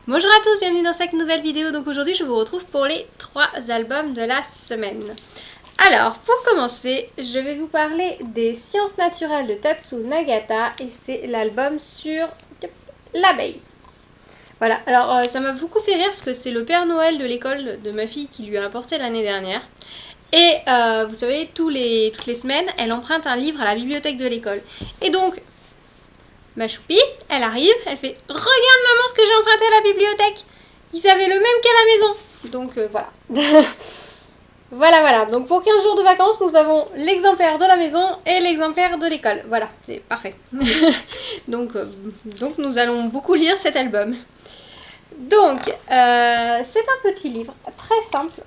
Bonjour à tous, bienvenue dans cette nouvelle vidéo. Donc aujourd'hui je vous retrouve pour les 3 albums de la semaine. Alors pour commencer, je vais vous parler des sciences naturelles de Tatsu Nagata et c'est l'album sur l'abeille. Voilà, alors ça m'a beaucoup fait rire parce que c'est le Père Noël de l'école de ma fille qui lui a apporté l'année dernière. Et vous savez, toutes les semaines, elle emprunte un livre à la bibliothèque de l'école. Et donc, ma choupie, elle arrive, elle fait « Regarde maman ce que j'ai emprunté à la bibliothèque !» Ils avaient le même qu'à la maison. Donc voilà. Voilà. Donc pour 15 jours de vacances, nous avons l'exemplaire de la maison et l'exemplaire de l'école. Voilà, c'est parfait. donc nous allons beaucoup lire cet album. Donc, c'est un petit livre très simple.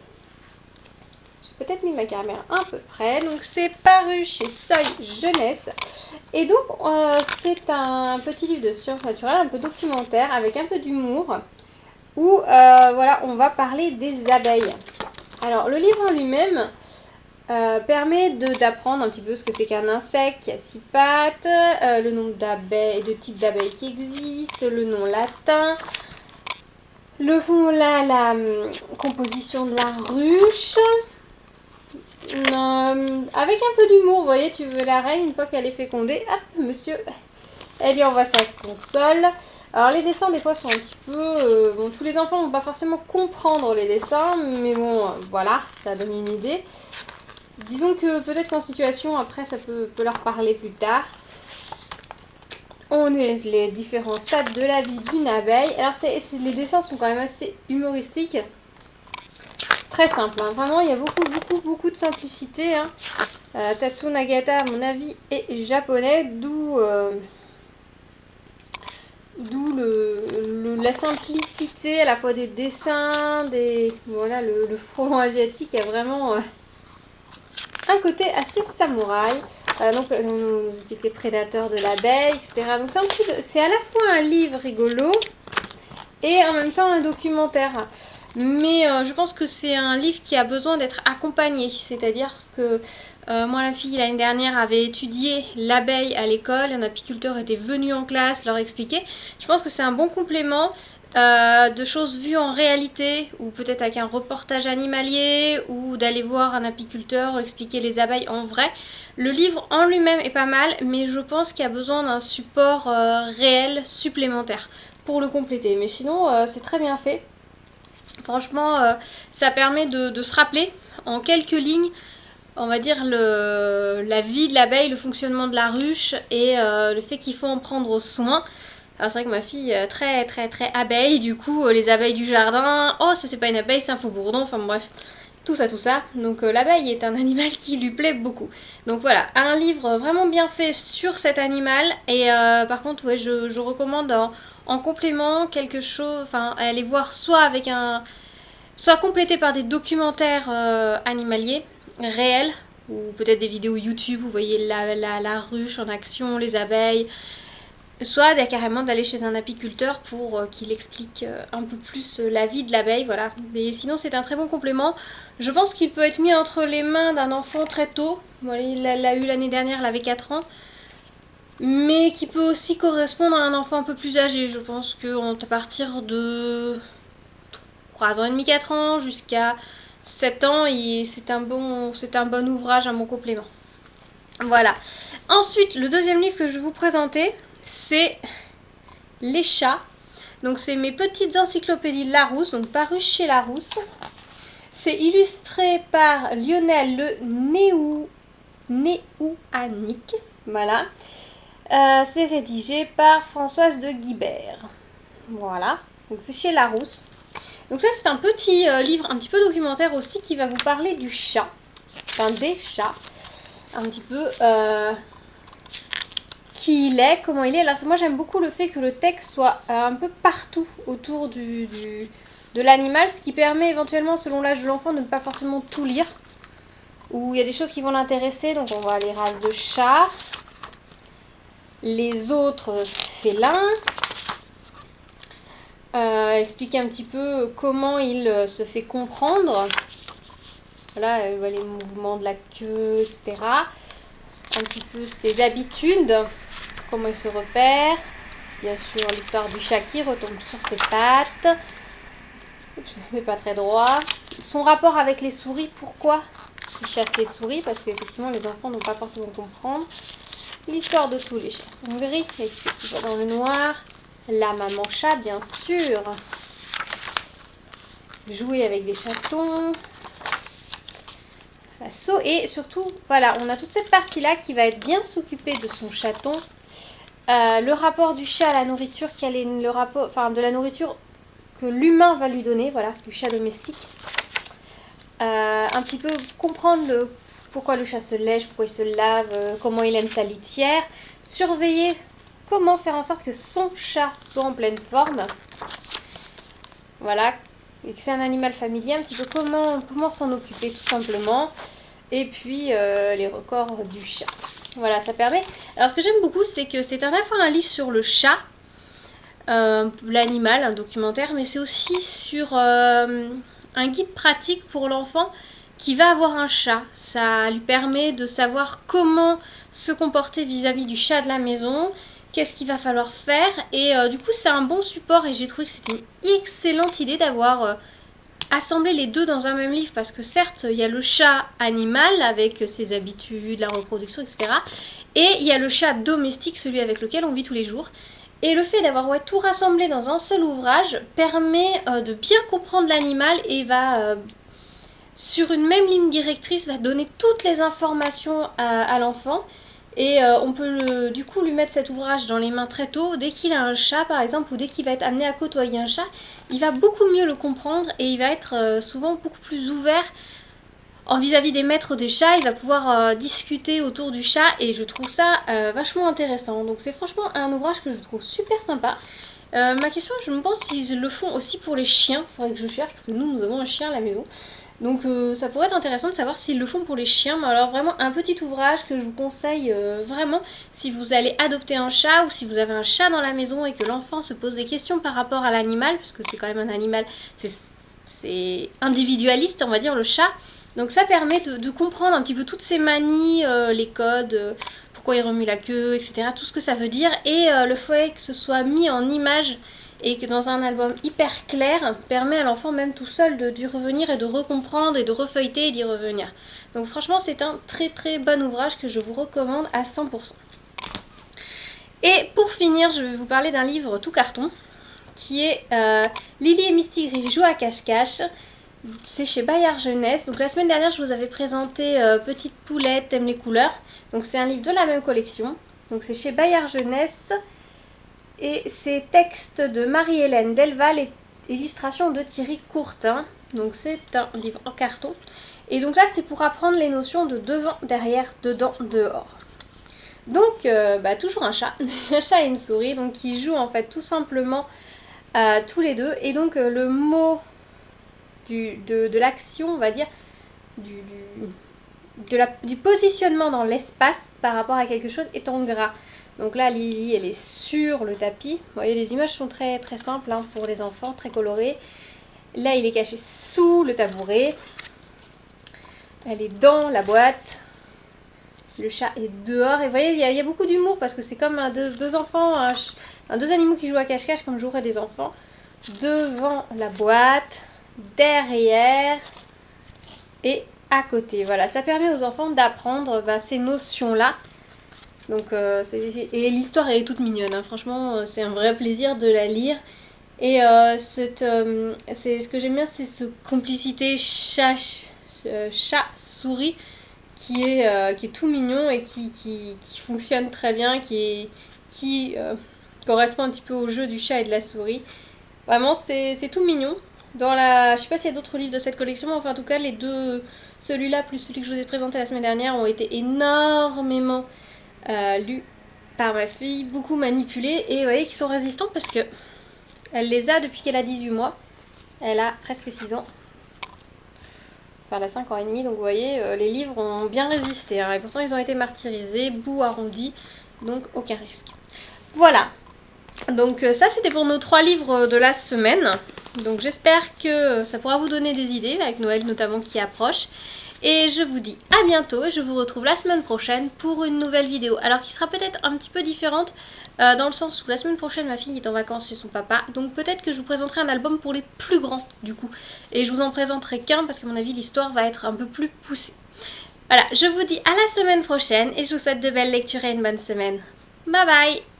J'ai peut-être mis ma caméra un peu près. Donc c'est paru chez Seuil Jeunesse. Et donc, c'est un petit livre de sciences naturelles, un peu documentaire, avec un peu d'humour, où voilà, on va parler des abeilles. Alors, le livre en lui-même permet d'apprendre un petit peu ce que c'est qu'un insecte qui a 6 pattes, le nombre d'abeilles, de types d'abeilles qui existent, le nom latin, la composition de la ruche. Avec un peu d'humour, vous voyez, tu veux la reine, une fois qu'elle est fécondée, hop, monsieur, elle lui envoie sa console. Alors les dessins des fois sont un petit peu... bon, tous les enfants vont pas forcément comprendre les dessins, mais bon, voilà, ça donne une idée. Disons que peut-être qu'en situation, après, ça peut leur parler plus tard. On est les différents stades de la vie d'une abeille. Alors les dessins sont quand même assez humoristiques. Très simple, hein. Vraiment, il y a beaucoup de simplicité. Hein. Tatsu Nagata, à mon avis, est japonais, d'où la simplicité à la fois des dessins, voilà, le frelon asiatique a vraiment un côté assez samouraï. Donc on nous explique les prédateurs de l'abeille, etc. Donc c'est à la fois un livre rigolo et en même temps un documentaire. Mais je pense que c'est un livre qui a besoin d'être accompagné. C'est-à-dire que moi, la fille, l'année dernière, avait étudié l'abeille à l'école. Un apiculteur était venu en classe leur expliquer. Je pense que c'est un bon complément de choses vues en réalité, ou peut-être avec un reportage animalier, ou d'aller voir un apiculteur expliquer les abeilles en vrai. Le livre en lui-même est pas mal, mais je pense qu'il y a besoin d'un support réel supplémentaire pour le compléter. Mais sinon, c'est très bien fait. Franchement, ça permet de se rappeler en quelques lignes, on va dire, la vie de l'abeille, le fonctionnement de la ruche et le fait qu'il faut en prendre soin. Alors c'est vrai que ma fille est très abeille, du coup les abeilles du jardin, oh ça c'est pas une abeille, c'est un faux bourdon, enfin bref, tout ça. Donc l'abeille est un animal qui lui plaît beaucoup. Donc voilà, un livre vraiment bien fait sur cet animal et par contre ouais, je recommande en complément quelque chose, enfin aller voir soit complété par des documentaires animaliers réels ou peut-être des vidéos YouTube, vous voyez la ruche en action, les abeilles, soit carrément d'aller chez un apiculteur pour qu'il explique un peu plus la vie de l'abeille, voilà. Mais sinon c'est un très bon complément. Je pense qu'il peut être mis entre les mains d'un enfant très tôt. Voilà, il l'a eu l'année dernière, il avait 4 ans. Mais qui peut aussi correspondre à un enfant un peu plus âgé. Je pense qu'à partir de 3 ans et demi, 4 ans, jusqu'à 7 ans, c'est un bon ouvrage, un bon complément. Voilà. Ensuite, le deuxième livre que je vais vous présenter, c'est Les chats. Donc c'est mes petites encyclopédies Larousse, donc paru chez Larousse. C'est illustré par Lionel Le Néouanic. Voilà. C'est rédigé par Françoise de Guibert. Voilà. Donc c'est chez Larousse. Donc ça c'est un petit livre, un petit peu documentaire aussi, qui va vous parler du chat. Enfin des chats. Un petit peu qui il est, comment il est. Alors moi j'aime beaucoup le fait que le texte soit un peu partout autour de l'animal, ce qui permet éventuellement, selon l'âge de l'enfant, de ne pas forcément tout lire. Ou il y a des choses qui vont l'intéresser, donc on va les races de chats, les autres félins, expliquer un petit peu comment il se fait comprendre. Voilà, les mouvements de la queue, etc. Un petit peu ses habitudes, comment il se repère. bien sûr l'histoire du chat qui retombe sur ses pattes. Oups, c'est pas très droit. Son rapport avec les souris, pourquoi il chasse les souris? Parce qu'effectivement les enfants n'ont pas forcément comprendre. L'histoire de tous les chats sont gris, les qui vont dans le noir. La maman chat, bien sûr. Jouer avec des chatons. L'assaut. Et surtout, voilà, on a toute cette partie-là qui va être bien s'occuper de son chaton. Le rapport du chat à la nourriture, quel est le rapport, enfin de la nourriture que l'humain va lui donner, voilà, du chat domestique. Un petit peu comprendre pourquoi le chat se lèche, pourquoi il se lave, comment il aime sa litière. Surveiller comment faire en sorte que son chat soit en pleine forme. Voilà, et que c'est un animal familier, un petit peu comment s'en occuper tout simplement. Et puis les records du chat. Voilà, ça permet. Alors ce que j'aime beaucoup, c'est que c'est à la fois un livre sur le chat, l'animal, un documentaire, mais c'est aussi sur un guide pratique pour l'enfant qui va avoir un chat. Ça lui permet de savoir comment se comporter vis-à-vis du chat de la maison, qu'est-ce qu'il va falloir faire. Et du coup, c'est un bon support et j'ai trouvé que c'était une excellente idée d'avoir assembler les deux dans un même livre, parce que certes il y a le chat animal avec ses habitudes, la reproduction, etc. Et il y a le chat domestique, celui avec lequel on vit tous les jours. Et le fait d'avoir tout rassemblé dans un seul ouvrage permet de bien comprendre l'animal et va, sur une même ligne directrice, va donner toutes les informations à l'enfant. Et on peut du coup lui mettre cet ouvrage dans les mains très tôt. Dès qu'il a un chat par exemple, ou dès qu'il va être amené à côtoyer un chat, il va beaucoup mieux le comprendre et il va être souvent beaucoup plus ouvert en vis-à-vis des maîtres des chats. Il va pouvoir discuter autour du chat et je trouve ça vachement intéressant. Donc c'est franchement un ouvrage que je trouve super sympa. Ma question, je me demande s'ils le font aussi pour les chiens. Il faudrait que je cherche, parce que nous avons un chien à la maison. Donc ça pourrait être intéressant de savoir s'ils le font pour les chiens. Mais alors vraiment un petit ouvrage que je vous conseille vraiment si vous allez adopter un chat ou si vous avez un chat dans la maison et que l'enfant se pose des questions par rapport à l'animal, parce que c'est quand même un animal, c'est individualiste on va dire, le chat. Donc ça permet de comprendre un petit peu toutes ces manies, les codes, pourquoi il remue la queue, etc. Tout ce que ça veut dire. Et le fait que ce soit mis en image et que dans un album hyper clair permet à l'enfant même tout seul d'y revenir et de recomprendre et de refeuilleter et d'y revenir. Donc franchement c'est un très très bon ouvrage que je vous recommande à 100%. Et pour finir, je vais vous parler d'un livre tout carton qui est Lily et Misty Gris jouent à cache-cache. C'est chez Bayard Jeunesse. Donc la semaine dernière je vous avais présenté Petite Poulette aime les couleurs. Donc c'est un livre de la même collection. Donc c'est chez Bayard Jeunesse. Et c'est texte de Marie-Hélène Delval et illustration de Thierry Courtin. Donc c'est un livre en carton. Et donc là c'est pour apprendre les notions de devant, derrière, dedans, dehors. Donc toujours un chat, un chat et une souris, donc qui jouent en fait tout simplement tous les deux. Et donc le mot de l'action, on va dire, du positionnement dans l'espace par rapport à quelque chose est en gras. Donc là, Lily, elle est sur le tapis. Vous voyez, les images sont très, très simples pour les enfants, très colorées. Là, il est caché sous le tabouret. Elle est dans la boîte. Le chat est dehors. Et vous voyez, il y a beaucoup d'humour parce que c'est comme deux enfants, deux animaux qui jouent à cache-cache comme joueraient des enfants. Devant la boîte, derrière et à côté. Voilà, ça permet aux enfants d'apprendre ces notions-là. Donc, et l'histoire elle est toute mignonne, franchement c'est un vrai plaisir de la lire. Et ce que j'aime bien, c'est cette complicité chat-souris qui est tout mignon et qui fonctionne très bien, qui correspond un petit peu au jeu du chat et de la souris. Vraiment c'est tout mignon. Je sais pas s'il y a d'autres livres de cette collection, mais enfin en tout cas les deux, celui-là plus celui que je vous ai présenté la semaine dernière, ont été énormément lus par ma fille, beaucoup manipulés, et vous voyez qu'ils sont résistants parce que elle les a depuis qu'elle a 18 mois. Elle a presque 6 ans. Enfin, elle a 5 ans et demi, donc vous voyez, les livres ont bien résisté. Et pourtant, ils ont été martyrisés, bout arrondi, donc aucun risque. Voilà. Donc ça, c'était pour nos 3 livres de la semaine. Donc j'espère que ça pourra vous donner des idées, avec Noël notamment qui approche. Et je vous dis à bientôt et je vous retrouve la semaine prochaine pour une nouvelle vidéo. Alors qui sera peut-être un petit peu différente dans le sens où la semaine prochaine ma fille est en vacances chez son papa. Donc peut-être que je vous présenterai un album pour les plus grands du coup. Et je vous en présenterai qu'un parce qu'à mon avis l'histoire va être un peu plus poussée. Voilà, je vous dis à la semaine prochaine et je vous souhaite de belles lectures et une bonne semaine. Bye bye!